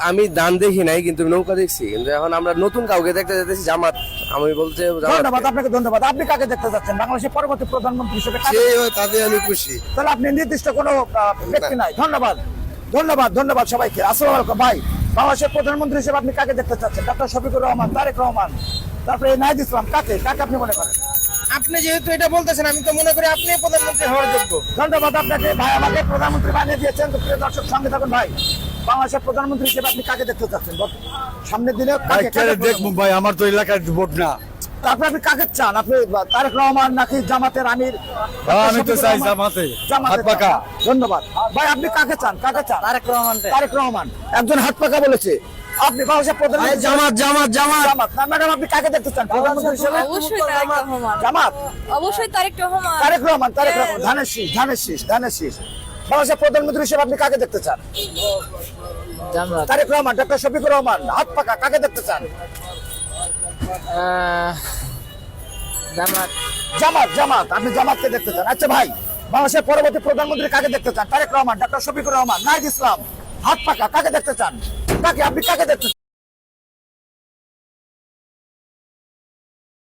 আমি দান দেখি নাই, কিন্তু নৌকা দেখছি। কিন্তু এখন আমরা নতুন কাউকে দেখতে যাচ্ছি, জামাত। আমি বলতে ধন্যবাদ আপনাকে, ধন্যবাদ। আপনি কাকে দেখতে যাচ্ছেন বাংলাদেশের পরবর্তী প্রধানমন্ত্রী হিসেবে? তাদের আমি খুশি। তাহলে আপনি নির্দিষ্ট কোনো ব্যক্তি নাই। ধন্যবাদ, ধন্যবাদ, ধন্যবাদ সবাইকে। আসসালামু আলাইকুম ভাই। বাংলাদেশের প্রধানমন্ত্রী হিসেবে আপনি কাকে দেখতে চাচ্ছেন? ডক্টর শফিকুর রহমান, তারেক রহমান, তারপরে নাহিদ ইসলাম, কাকে কাকে আপনি মনে করেন? আপনি যেহেতু এটা বলতেছেন, আমি তো মনে করি আপনি প্রধানমন্ত্রী হওয়ার যোগ্য। ধন্যবাদ আপনাকে ভাই, আমাকে প্রধানমন্ত্রী বানিয়ে দিয়েছেন। তো প্রিয় দর্শক, সঙ্গে থাকুন ভাই। বাংলাদেশের প্রধানমন্ত্রী হিসেবে আপনি কাকে দেখতে চাচ্ছেন সামনের দিনে? দেখবো ভাই, আমার তো এলাকার ভোট না। তারপরে আপনি কাকে চান? আপনি তারেক রহমান নাকি জামাতের আমির? আমি তো চাই জামাতে, হাত পাকা। ধন্যবাদ ভাই। আপনি কাকে চান? কাকে চান? তারেক রহমান। তারেক রহমান একজন হাত পাকা বলেছে। আপনি বাংলাদেশের প্রধানমন্ত্রী? জামাত জামাত জামাত জামাত না ম্যাডাম, আপনি কাকে দেখতে চান প্রধানমন্ত্রী হিসেবে? অবশ্যই তারেক রহমান। জামাত? অবশ্যই তারেক রহমান। তারেক রহমান, তারেক রহমান। ধানের শীষ, ধানের শীষ, ধানের শীষ। বাংলাদেশের প্রধানমন্ত্রী হিসেবে আপনি কাকে দেখতে চান? জামাত। তারেক রহমান, ডক্টর শফিকুর রহমান, হাত পাকা। কাকে দেখতে চান? জামাত। জামাত, জামাত। আপনি জামাতকে দেখতে চান। আচ্ছা ভাই, বাংলাদেশের পরবর্তী প্রধানমন্ত্রী কাকে দেখতে চান? তারেক রহমান, ডক্টর শফিকুর রহমান, নাহিদ ইসলাম, হাত পাকা। কাকে দেখতে চান? কাকে আপনি কাকে দেখতে চান?